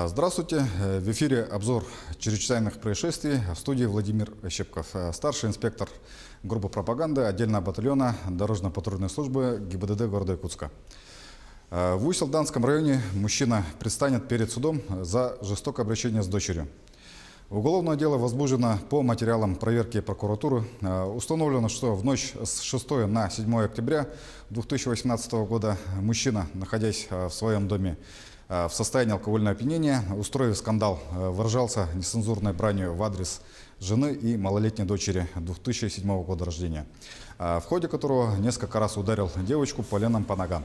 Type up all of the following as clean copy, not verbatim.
Здравствуйте. В эфире обзор чрезвычайных происшествий. В студии Владимир Щепков, старший инспектор группы пропаганды отдельного батальона дорожно-патрульной службы ГИБДД города Якутска. В Усть-Алданском районе мужчина предстанет перед судом за жестокое обращение с дочерью. Уголовное дело возбуждено по материалам проверки прокуратуры. Установлено, что в ночь с 6 на 7 октября 2018 года мужчина, находясь в своем доме в состоянии алкогольного опьянения, устроив скандал, выражался нецензурной бранью в адрес жены и малолетней дочери 2007 года рождения, в ходе которого несколько раз ударил девочку поленом по ногам.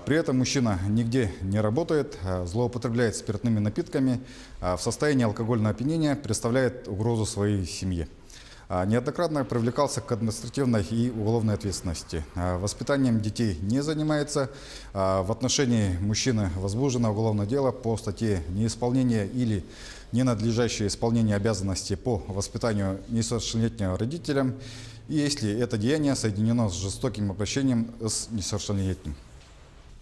При этом мужчина нигде не работает, злоупотребляет спиртными напитками, в состоянии алкогольного опьянения представляет угрозу своей семье. Неоднократно привлекался к административной и уголовной ответственности. Воспитанием детей не занимается. В отношении мужчины возбуждено уголовное дело по статье «Неисполнение или ненадлежащее исполнение обязанностей по воспитанию несовершеннолетнего родителям», и если это деяние соединено с жестоким обращением с несовершеннолетним.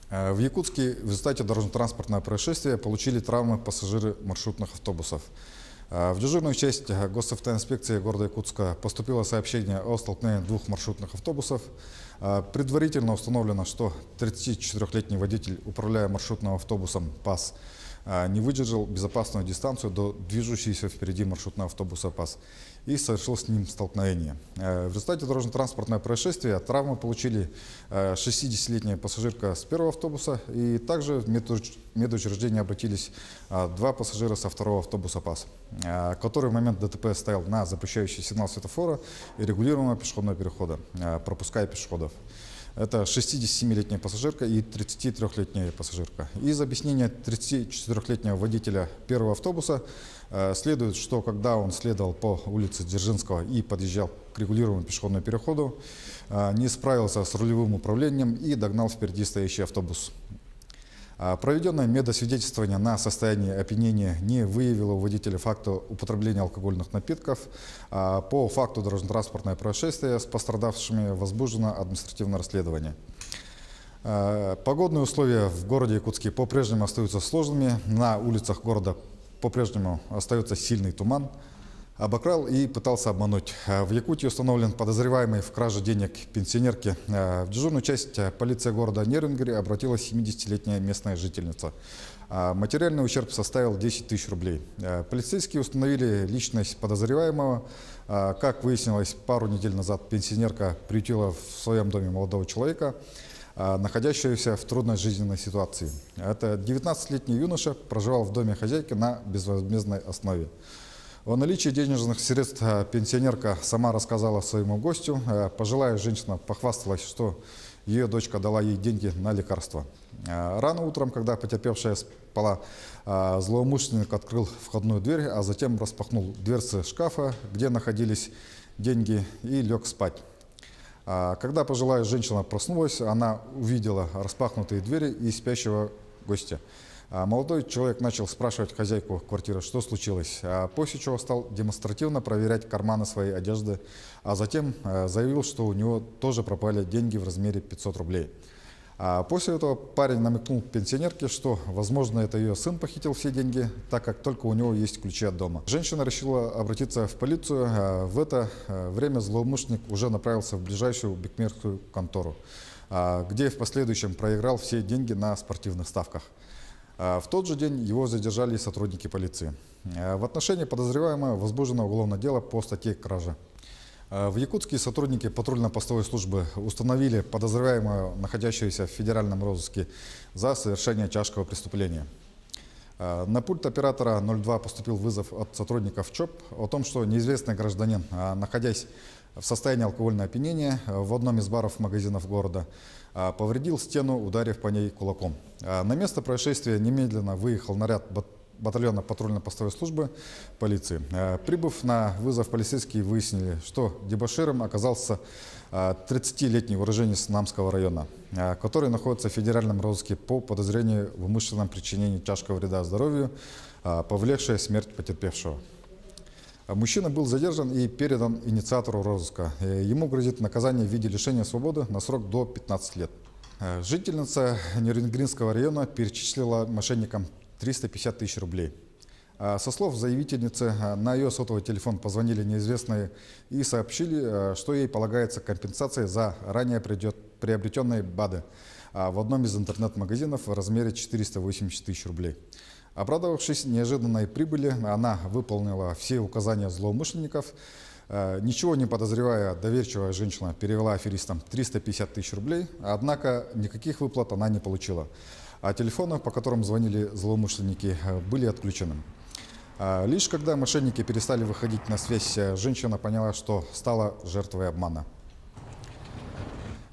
В Якутске в результате дорожно-транспортного происшествия получили травмы пассажиры маршрутных автобусов. В дежурную часть госавтоинспекции города Якутска поступило сообщение о столкновении двух маршрутных автобусов. Предварительно установлено, что 34-летний водитель, управляя маршрутным автобусом ПАЗ, не выдержал безопасную дистанцию до движущейся впереди маршрутного автобуса ПАЗ и совершил с ним столкновение. В результате дорожно-транспортного происшествия травмы получили 60-летняя пассажирка с первого автобуса, и также в медучреждение обратились два пассажира со второго автобуса ПАЗ, который в момент ДТП стоял на запрещающий сигнал светофора и регулируемого пешеходного перехода, пропуская пешеходов. Это 67-летняя пассажирка и 33-летняя пассажирка. Из объяснения 34-летнего водителя первого автобуса следует, что когда он следовал по улице Дзержинского и подъезжал к регулируемому пешеходному переходу, не справился с рулевым управлением и догнал впереди стоящий автобус. Проведенное медосвидетельствование на состояние опьянения не выявило у водителя факта употребления алкогольных напитков. По факту дорожно-транспортного происшествия с пострадавшими возбуждено административное расследование. Погодные условия в городе Якутске по-прежнему остаются сложными. На улицах города по-прежнему остается сильный туман. Обокрал и пытался обмануть. В Якутии установлен подозреваемый в краже денег пенсионерки. В дежурную часть полиции города Нерюнгри обратилась 70-летняя местная жительница. Материальный ущерб составил 10 тысяч рублей. Полицейские установили личность подозреваемого. Как выяснилось, пару недель назад пенсионерка приютила в своем доме молодого человека, находящегося в трудной жизненной ситуации. Это 19-летний юноша проживал в доме хозяйки на безвозмездной основе. О наличии денежных средств пенсионерка сама рассказала своему гостю. Пожилая женщина похвасталась, что ее дочка дала ей деньги на лекарства. Рано утром, когда потерпевшая спала, злоумышленник открыл входную дверь, а затем распахнул дверцы шкафа, где находились деньги, и лег спать. Когда пожилая женщина проснулась, она увидела распахнутые двери и спящего гостя. Молодой человек начал спрашивать хозяйку квартиры, что случилось, после чего стал демонстративно проверять карманы своей одежды, а затем заявил, что у него тоже пропали деньги в размере 500 рублей. После этого парень намекнул пенсионерке, что, возможно, это ее сын похитил все деньги, так как только у него есть ключи от дома. Женщина решила обратиться в полицию. В это время злоумышленник уже направился в ближайшую букмекерскую контору, где в последующем проиграл все деньги на спортивных ставках. В тот же день его задержали сотрудники полиции. В отношении подозреваемого возбуждено уголовное дело по статье «Кража». В Якутске сотрудники патрульно-постовой службы установили подозреваемого, находящегося в федеральном розыске, за совершение тяжкого преступления. На пульт оператора 02 поступил вызов от сотрудников ЧОП о том, что неизвестный гражданин, находясь в состоянии алкогольного опьянения в одном из баров-магазинов города, повредил стену, ударив по ней кулаком. На место происшествия немедленно выехал наряд батальона патрульно-постовой службы полиции. Прибыв на вызов, полицейские выяснили, что дебоширом оказался 30-летний уроженец Намского района, который находится в федеральном розыске по подозрению в умышленном причинении тяжкого вреда здоровью, повлекшее смерть потерпевшего. Мужчина был задержан и передан инициатору розыска. Ему грозит наказание в виде лишения свободы на срок до 15 лет. Жительница Нерюнгринского района перечислила мошенникам 350 тысяч рублей. Со слов заявительницы, на ее сотовый телефон позвонили неизвестные и сообщили, что ей полагается компенсация за ранее приобретенные БАДы в одном из интернет-магазинов в размере 480 тысяч рублей. Обрадовавшись неожиданной прибыли, она выполнила все указания злоумышленников. Ничего не подозревая, доверчивая женщина перевела аферистам 350 тысяч рублей, однако никаких выплат она не получила. А телефоны, по которым звонили злоумышленники, были отключены. Лишь когда мошенники перестали выходить на связь, женщина поняла, что стала жертвой обмана.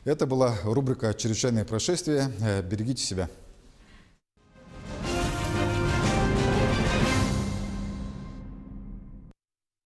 Это была рубрика «Чрезвычайные происшествия». Берегите себя.